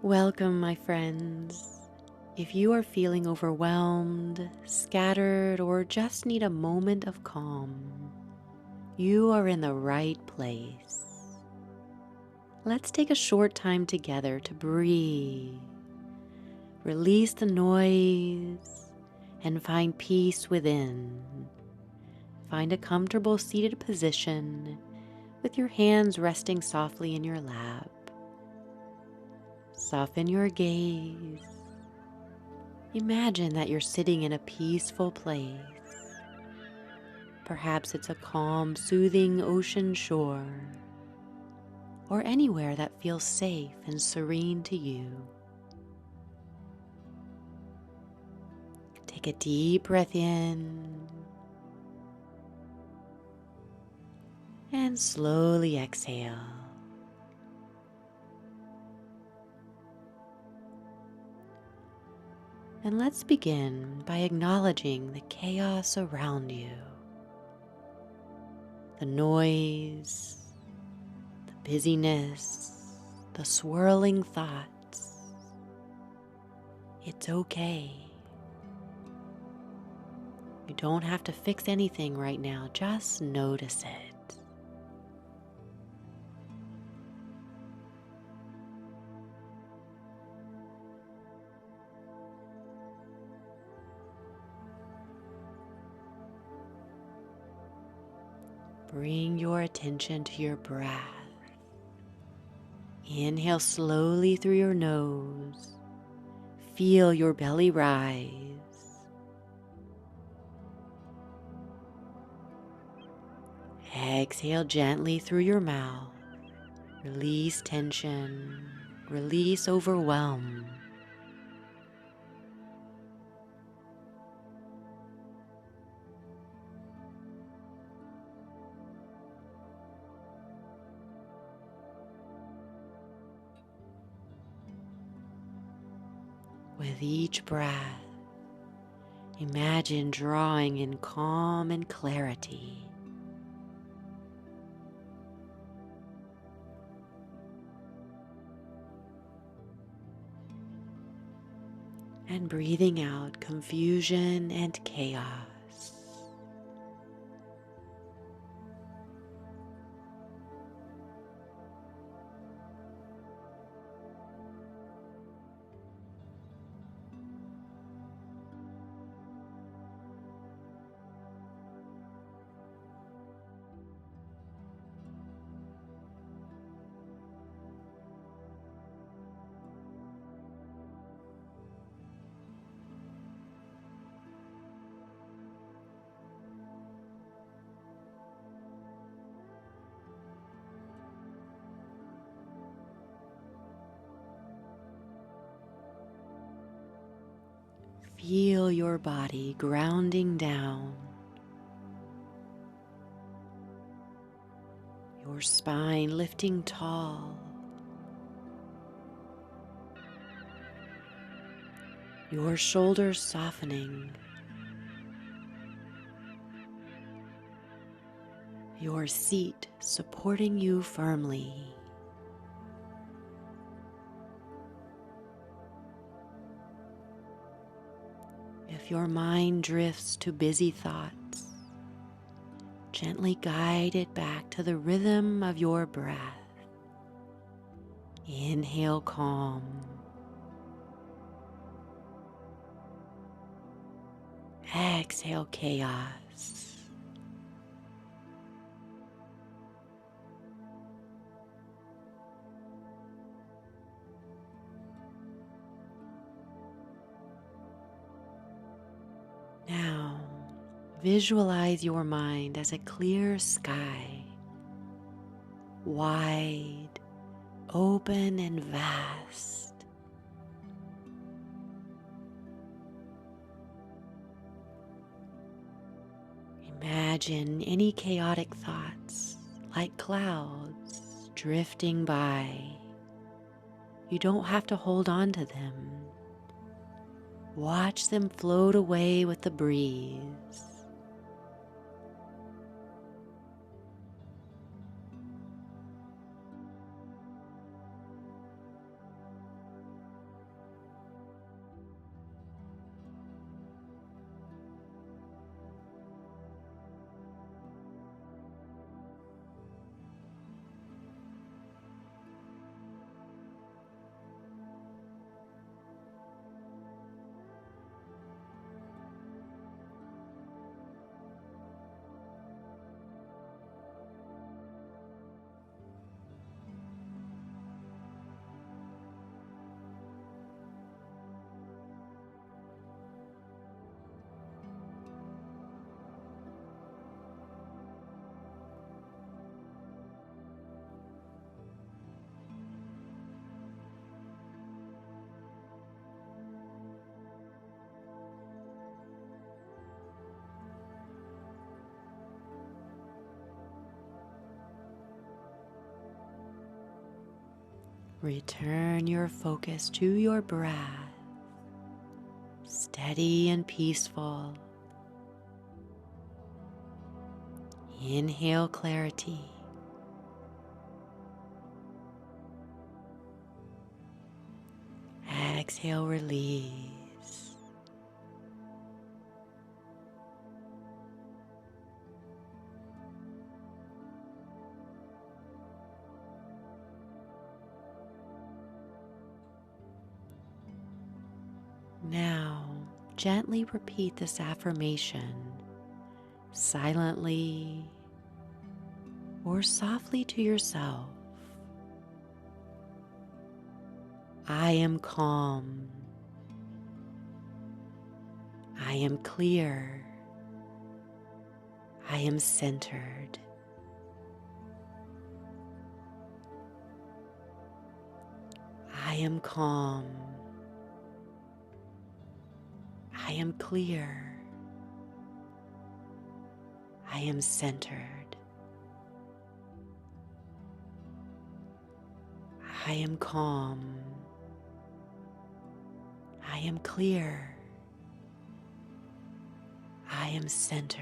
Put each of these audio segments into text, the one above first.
Welcome, my friends. If you are feeling overwhelmed, scattered, or just need a moment of calm, you are in the right place. Let's take a short time together to breathe, release the noise, and find peace within. Find a comfortable seated position with your hands resting softly in your lap. Soften your gaze. Imagine that you're sitting in a peaceful place. Perhaps it's a calm, soothing ocean shore, or anywhere that feels safe and serene to you. Take a deep breath in and slowly exhale. And let's begin by acknowledging the chaos around you. The noise, the busyness, the swirling thoughts. It's okay. You don't have to fix anything right now, just notice it. Bring your attention to your breath. Inhale slowly through your nose. Feel your belly rise. Exhale gently through your mouth. Release tension. Release overwhelm. With each breath, imagine drawing in calm and clarity. And breathing out confusion and chaos. Feel your body grounding down, your spine lifting tall, your shoulders softening, your seat supporting you firmly. If your mind drifts to busy thoughts, gently guide it back to the rhythm of your breath. Inhale calm. Exhale chaos. Now, visualize your mind as a clear sky, wide, open, and vast. Imagine any chaotic thoughts like clouds drifting by. You don't have to hold on to them. Watch them float away with the breeze. Return your focus to your breath, steady and peaceful. Inhale clarity. Exhale release. Now, gently repeat this affirmation silently or softly to yourself. I am calm. I am clear. I am centered. I am calm. I am clear. I am centered. I am calm. I am clear. I am centered.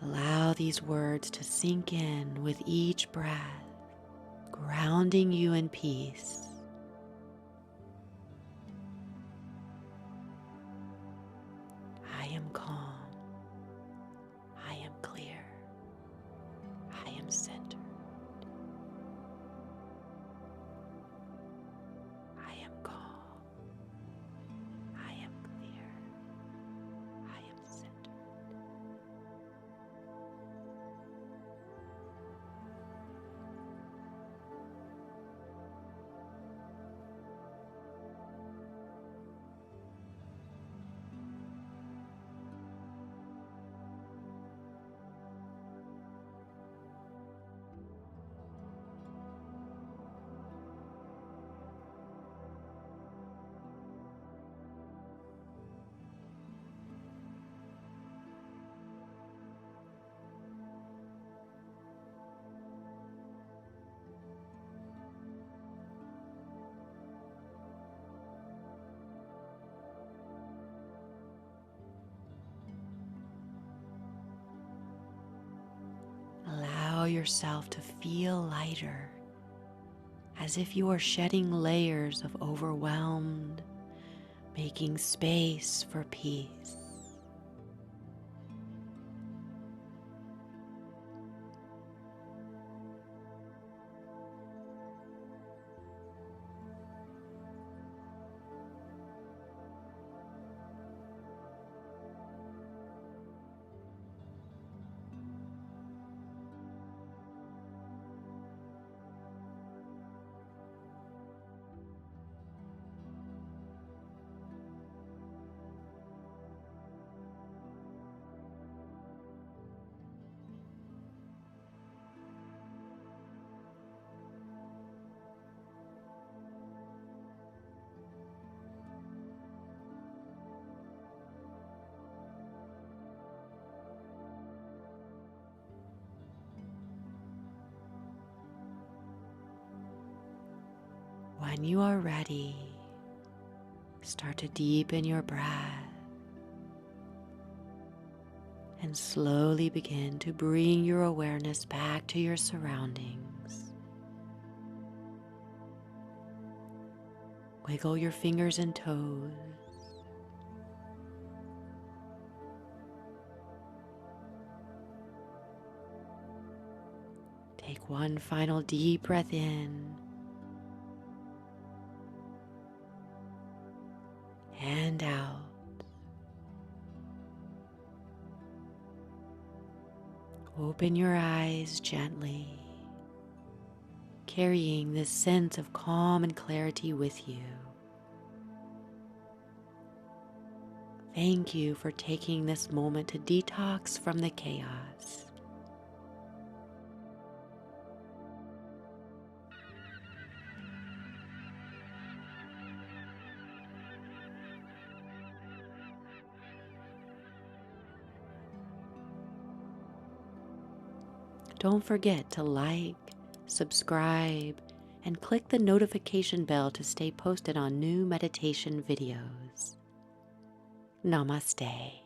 Allow these words to sink in with each breath, grounding you in peace. I am calm. I am clear. I am centered. I am calm. I am clear. I am centered. Allow yourself to feel lighter, as if you are shedding layers of overwhelmed, making space for peace. When you are ready, start to deepen your breath and slowly begin to bring your awareness back to your surroundings. Wiggle your fingers and toes. Take one final deep breath in and out. Open your eyes gently, carrying this sense of calm and clarity with you. Thank you for taking this moment to detox from the chaos. Don't forget to like, subscribe, and click the notification bell to stay posted on new meditation videos. Namaste.